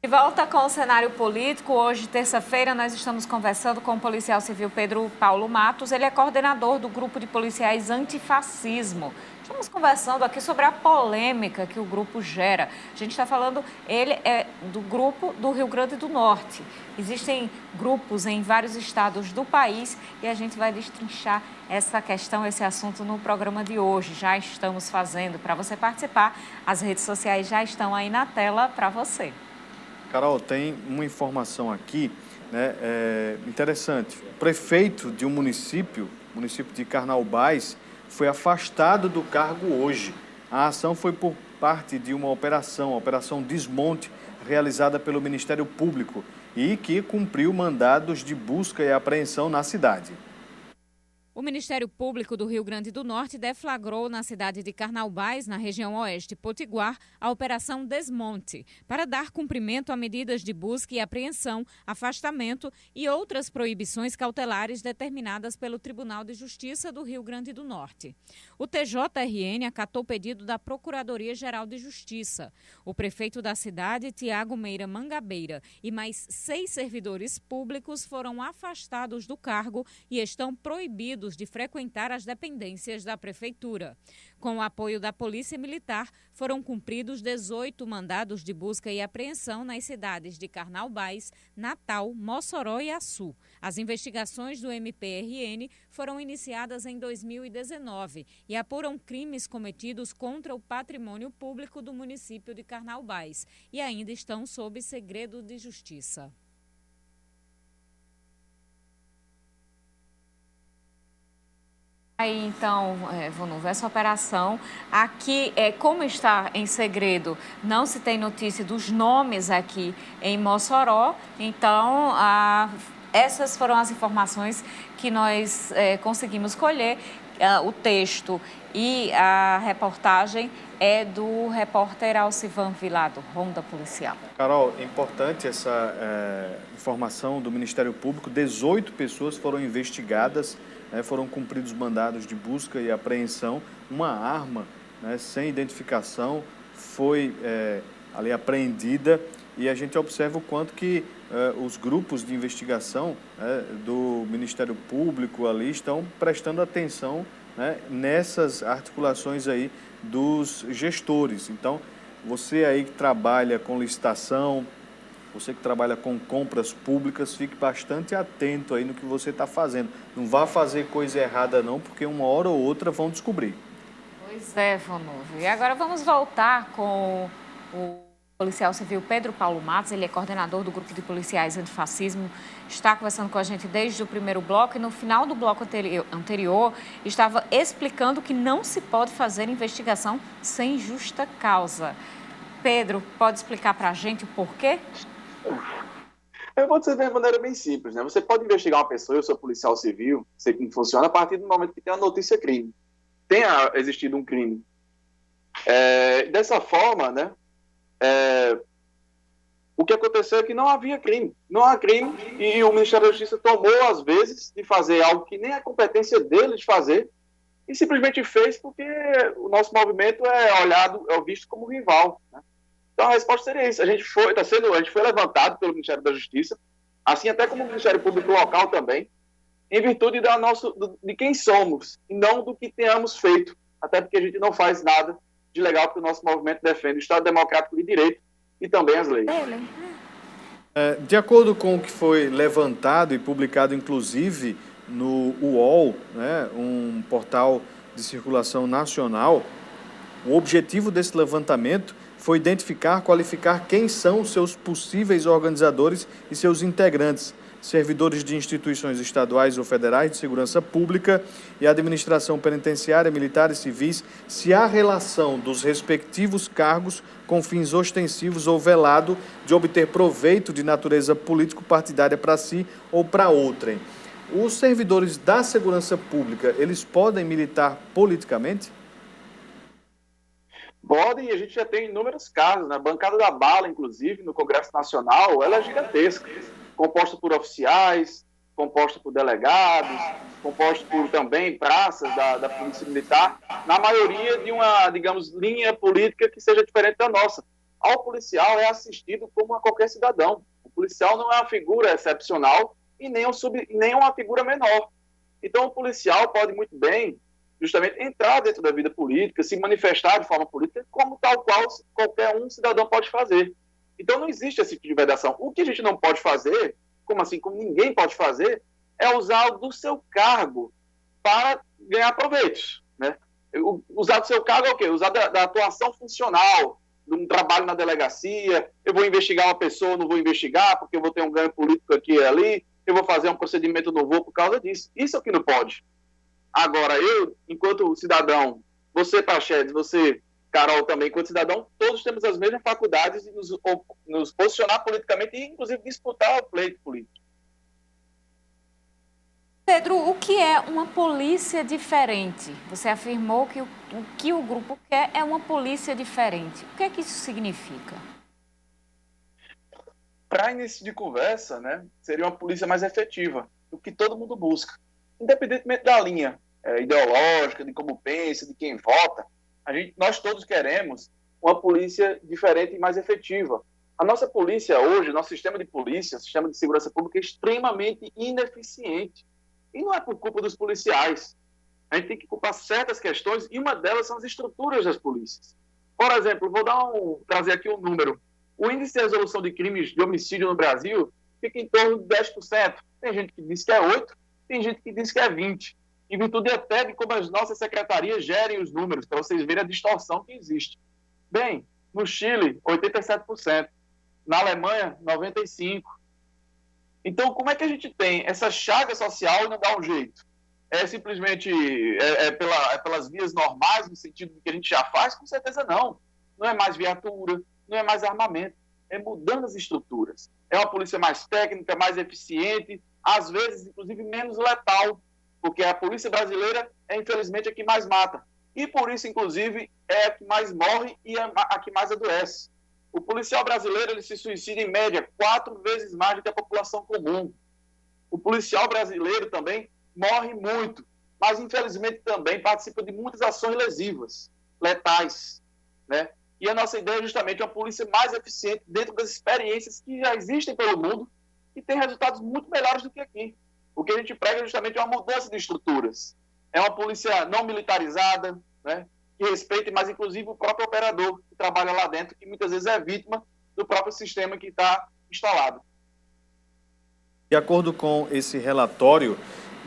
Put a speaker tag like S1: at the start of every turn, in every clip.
S1: De volta com o cenário político, hoje, terça-feira, nós estamos conversando com o policial civil Pedro Paulo Matos. Ele é coordenador do grupo de policiais antifascismo. Estamos conversando aqui sobre a polêmica que o grupo gera. A gente está falando, ele é do grupo do Rio Grande do Norte. Existem grupos em vários estados do país e a gente vai destrinchar essa questão, esse assunto no programa de hoje. Já estamos fazendo. Para você participar, as redes sociais já estão aí na tela para você.
S2: Carol, tem uma informação aqui, né, interessante. O prefeito de um município de Carnaubais, foi afastado do cargo hoje. A ação foi por parte de uma operação, a Operação Desmonte, realizada pelo Ministério Público e que cumpriu mandados de busca e apreensão na cidade.
S1: O Ministério Público do Rio Grande do Norte deflagrou na cidade de Carnaubais, na região oeste potiguar, a Operação Desmonte, para dar cumprimento a medidas de busca e apreensão, afastamento e outras proibições cautelares determinadas pelo Tribunal de Justiça do Rio Grande do Norte. O TJRN acatou o pedido da Procuradoria-Geral de Justiça. O prefeito da cidade, Tiago Meira Mangabeira, e mais 6 servidores públicos foram afastados do cargo e estão proibidos de frequentar as dependências da Prefeitura. Com o apoio da Polícia Militar, foram cumpridos 18 mandados de busca e apreensão nas cidades de Carnaubais, Natal, Mossoró e Açu. As investigações do MPRN foram iniciadas em 2019 e apuram crimes cometidos contra o patrimônio público do município de Carnaubais e ainda estão sob segredo de justiça. Aí, então, Vonuva, essa operação aqui, como está em segredo, não se tem notícia dos nomes aqui em Mossoró, então essas foram as informações que nós conseguimos colher. O texto e a reportagem é do repórter Alcivan Vilado, Ronda Policial.
S2: Carol, é importante essa informação do Ministério Público. 18 pessoas foram investigadas, foram cumpridos mandados de busca e apreensão. Uma arma, sem identificação foi ali apreendida e a gente observa o quanto que os grupos de investigação do Ministério Público ali estão prestando atenção nessas articulações aí dos gestores. Então, você aí que trabalha com licitação, você que trabalha com compras públicas, fique bastante atento aí no que você está fazendo. Não vá fazer coisa errada não, porque uma hora ou outra vão descobrir.
S1: Pois é, Vonuva. E agora vamos voltar com o policial civil Pedro Paulo Matos. Ele é coordenador do grupo de policiais antifascismo, está conversando com a gente desde o primeiro bloco e no final do bloco anterior estava explicando que não se pode fazer investigação sem justa causa. Pedro, pode explicar para a gente o porquê?
S3: Eu vou dizer de uma maneira bem simples, né? Você pode investigar uma pessoa, eu sou policial civil, sei como funciona, a partir do momento que tem a notícia crime. Tenha existido um crime. Dessa forma, né? O que aconteceu é que não havia crime. Não há crime e o Ministério da Justiça tomou, às vezes, de fazer algo que nem é competência dele de fazer e simplesmente fez porque o nosso movimento é visto como rival, né? Então, a resposta seria isso. A gente foi levantado pelo Ministério da Justiça, assim até como o Ministério Público Local também, em virtude de quem somos, e não do que tenhamos feito. Até porque a gente não faz nada de legal, porque o nosso movimento defende o Estado Democrático de Direito e também as leis.
S2: De acordo com o que foi levantado e publicado, inclusive, no UOL, um portal de circulação nacional, o objetivo desse levantamento foi identificar, qualificar quem são os seus possíveis organizadores e seus integrantes, servidores de instituições estaduais ou federais de segurança pública e administração penitenciária, militares, civis, se há relação dos respectivos cargos com fins ostensivos ou velado de obter proveito de natureza político-partidária para si ou para outrem. Os servidores da segurança pública, eles podem militar politicamente?
S3: Podem, e a gente já tem inúmeros casos. Na bancada da bala, inclusive, no Congresso Nacional, ela é gigantesca. Composta por oficiais, composta por delegados, composta por também praças da Polícia Militar, na maioria de uma, digamos, linha política que seja diferente da nossa. ao policial é assistido como a qualquer cidadão. O policial não é uma figura excepcional e nem uma figura menor. Então, o policial pode muito bem, justamente, entrar dentro da vida política, se manifestar de forma política, como tal qual qualquer um cidadão pode fazer. Então, não existe esse tipo de vedação. O que a gente não pode fazer, como assim, como ninguém pode fazer, é usar do seu cargo para ganhar proveitos, né? Usar do seu cargo é o quê? Usar da atuação funcional, de um trabalho na delegacia, eu vou investigar uma pessoa, não vou investigar, porque eu vou ter um ganho político aqui e ali, eu vou fazer um procedimento, não vou por causa disso. Isso é o que não pode. Agora, eu, enquanto cidadão, você, Praxedes, você, Carol, também, enquanto cidadão, todos temos as mesmas faculdades de nos posicionar politicamente e, inclusive, disputar o pleito político.
S1: Pedro, o que é uma polícia diferente? Você afirmou que o que o grupo quer é uma polícia diferente. O que é que isso significa?
S3: Para início de conversa, né, seria uma polícia mais efetiva, o que todo mundo busca. Independentemente da linha ideológica, de como pensa, de quem vota, nós todos queremos uma polícia diferente e mais efetiva. A nossa polícia hoje, nosso sistema de polícia, sistema de segurança pública é extremamente ineficiente. E não é por culpa dos policiais. A gente tem que culpar certas questões e uma delas são as estruturas das polícias. Por exemplo, trazer aqui um número. O índice de resolução de crimes de homicídio no Brasil fica em torno de 10%. Tem gente que diz que é 8%, tem gente que diz que é 20%. Em virtude até de como as nossas secretarias gerem os números, para vocês verem a distorção que existe. Bem, no Chile, 87%. Na Alemanha, 95%. Então, como é que a gente tem essa chaga social e não dá um jeito? É simplesmente pelas vias normais, no sentido do que a gente já faz? Com certeza não. Não é mais viatura, não é mais armamento. É mudando as estruturas. É uma polícia mais técnica, mais eficiente, às vezes, inclusive, menos letal, porque a polícia brasileira é, infelizmente, a que mais mata. E, por isso, inclusive, é a que mais morre e a que mais adoece. O policial brasileiro ele se suicida, em média, 4 vezes mais do que a população comum. O policial brasileiro também morre muito, mas, infelizmente, também participa de muitas ações lesivas, letais, né? E a nossa ideia é justamente uma polícia mais eficiente dentro das experiências que já existem pelo mundo e tem resultados muito melhores do que aqui. O que a gente prega é justamente uma mudança de estruturas. É uma polícia não militarizada, né? Que respeite, mas inclusive o próprio operador que trabalha lá dentro, que muitas vezes é vítima do próprio sistema que está instalado.
S2: De acordo com esse relatório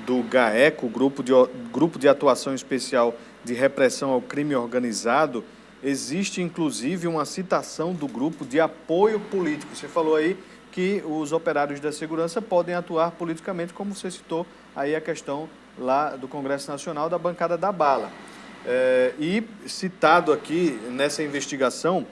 S2: do GAECO, Grupo de Atuação Especial de Repressão ao Crime Organizado, existe inclusive uma citação do grupo de apoio político. Você falou aí que os operários da segurança podem atuar politicamente, como você citou aí a questão lá do Congresso Nacional da bancada da bala. E citado aqui nessa investigação,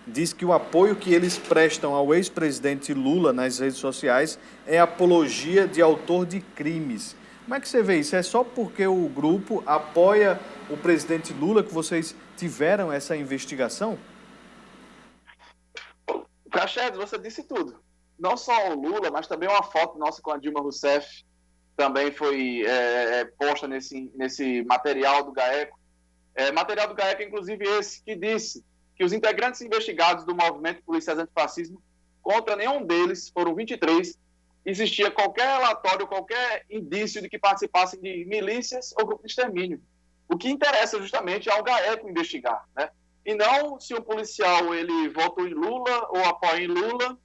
S2: diz que o apoio que eles prestam ao ex-presidente Lula nas redes sociais é apologia de autor de crimes. Como é que você vê isso? É só porque o grupo apoia o presidente Lula que vocês tiveram essa investigação?
S3: Praxedes, você disse tudo. Não só o Lula, mas também uma foto nossa com a Dilma Rousseff também foi posta nesse material do GAECO. Material do GAECO, inclusive esse, que disse que os integrantes investigados do movimento Policiais Antifascismo, contra nenhum deles, foram 23, existia qualquer relatório, qualquer indício de que participassem de milícias ou grupo de extermínio. O que interessa justamente é ao GAECO investigar, né? E não se o policial ele votou em Lula, ou apoia Lula,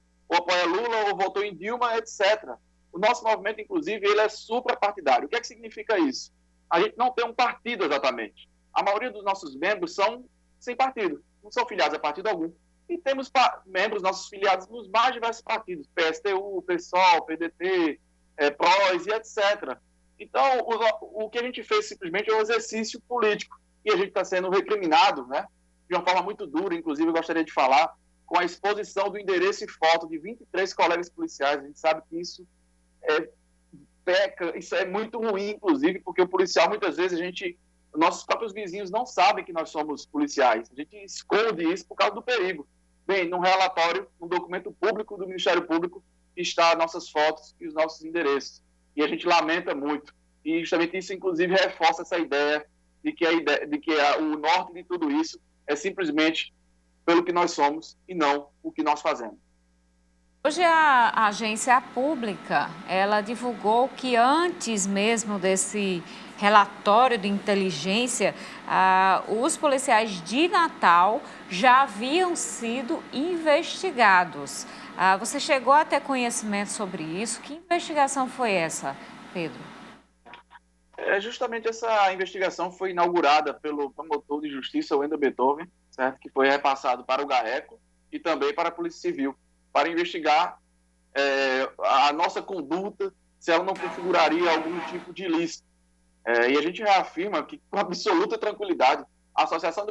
S3: ou votou em Dilma, etc. O nosso movimento, inclusive, ele é suprapartidário. O que é que significa isso? A gente não tem um partido exatamente. A maioria dos nossos membros são sem partido, não são filiados a partido algum. E temos membros nossos filiados nos mais diversos partidos, PSTU, PSOL, PDT, PROS e etc. Então, o que a gente fez simplesmente é um exercício político. E a gente está sendo recriminado, né, de uma forma muito dura, inclusive eu gostaria de falar, com a exposição do endereço e foto de 23 colegas policiais. A gente sabe que isso isso é muito ruim, inclusive, porque o policial, muitas vezes, nossos próprios vizinhos não sabem que nós somos policiais. A gente esconde isso por causa do perigo. Bem, num relatório, num documento público do Ministério Público, está nossas fotos e os nossos endereços. E a gente lamenta muito. E justamente isso, inclusive, reforça essa ideia de que o norte de tudo isso é simplesmente pelo que nós somos e não o que nós fazemos.
S1: Hoje a agência pública, ela divulgou que antes mesmo desse relatório de inteligência, os policiais de Natal já haviam sido investigados. Você chegou a ter conhecimento sobre isso? Que investigação foi essa, Pedro?
S3: Justamente essa investigação foi inaugurada pelo promotor de justiça, Wendel Beethoven, certo? Que foi repassado para o GAECO e também para a Polícia Civil, para investigar a nossa conduta, se ela não configuraria algum tipo de ilícito. E a gente reafirma que, com absoluta tranquilidade, a Associação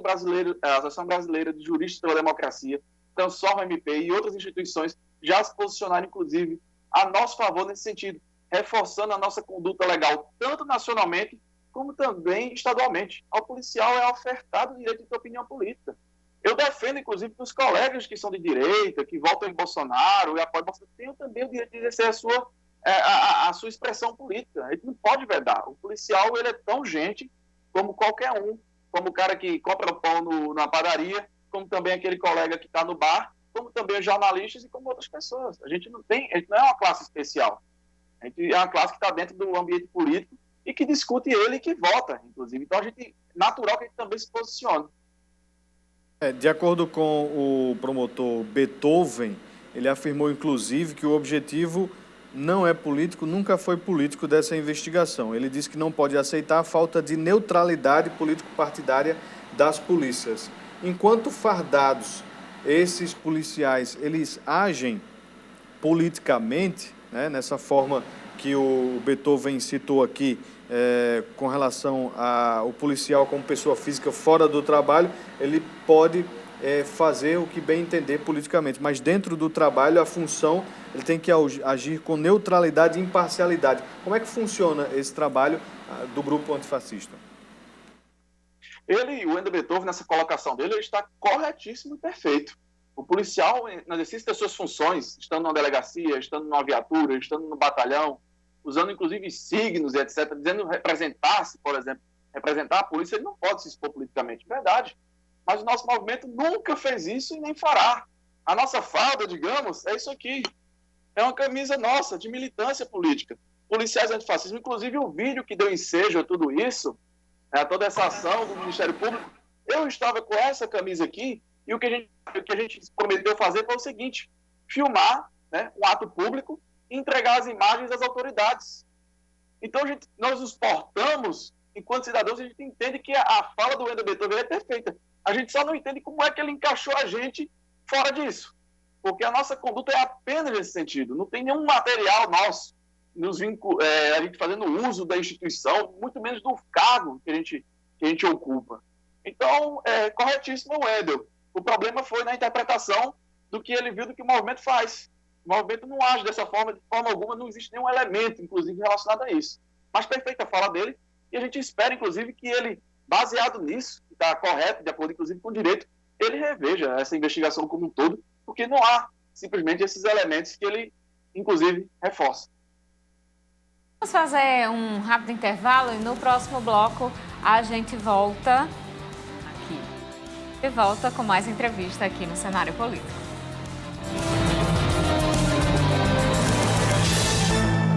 S3: Brasileira de Juristas pela Democracia, Transforma MP e outras instituições já se posicionaram, inclusive, a nosso favor nesse sentido, reforçando a nossa conduta legal, tanto nacionalmente como também estadualmente. Ao policial é ofertado o direito de ter opinião política. Eu defendo, inclusive, que os colegas que são de direita, que votam em Bolsonaro e apoiam Bolsonaro, tenham também o direito de exercer a sua expressão política. A gente não pode vedar. O policial, ele é tão gente como qualquer um, como o cara que compra pão na padaria, como também aquele colega que está no bar, como também os jornalistas e como outras pessoas. A gente não é uma classe especial. A gente é uma classe que está dentro do ambiente político e que discute ele e que vota, inclusive. Então, natural que a gente também se posicione.
S2: De acordo com o promotor Beethoven, ele afirmou, inclusive, que o objetivo não é político, nunca foi político dessa investigação. Ele disse que não pode aceitar a falta de neutralidade político-partidária das polícias. Enquanto fardados, esses policiais, eles agem politicamente, né, nessa forma que o Beethoven citou aqui, com relação ao policial como pessoa física fora do trabalho, ele pode fazer o que bem entender politicamente, mas dentro do trabalho, a função, ele tem que agir com neutralidade e imparcialidade. Como é que funciona esse trabalho do grupo antifascista?
S3: O Wendel Beethoven, nessa colocação dele, ele está corretíssimo e perfeito. O policial, no exercício das suas funções, estando numa delegacia, estando numa viatura, estando no batalhão, usando inclusive signos e etc., dizendo representar-se, por exemplo, representar a polícia, ele não pode se expor politicamente, verdade. Mas o nosso movimento nunca fez isso e nem fará. A nossa farda, digamos, é isso aqui. É uma camisa nossa, de militância política. Policiais antifascistas, inclusive o vídeo que deu ensejo a tudo isso, toda essa ação do Ministério Público, eu estava com essa camisa aqui e o que a gente prometeu fazer foi o seguinte, filmar, né, um ato público e entregar as imagens às autoridades. Então, nós nos portamos, enquanto cidadãos, a gente entende que a fala do Wendel Beethoven é perfeita. A gente só não entende como é que ele encaixou a gente fora disso. Porque a nossa conduta é apenas nesse sentido. Não tem nenhum material nosso a gente fazendo uso da instituição, muito menos do cargo que a gente ocupa. Então, corretíssimo o Wendel. O problema foi na interpretação do que ele viu do que o movimento faz. O movimento não age dessa forma, de forma alguma, não existe nenhum elemento, inclusive, relacionado a isso. Mas perfeita a fala dele, e a gente espera, inclusive, que ele, baseado nisso, que está correto, de acordo, inclusive, com o direito, ele reveja essa investigação como um todo, porque não há simplesmente esses elementos que ele, inclusive, reforça.
S1: Vamos fazer um rápido intervalo e no próximo bloco a gente volta aqui. E volta com mais entrevista aqui no Cenário Político.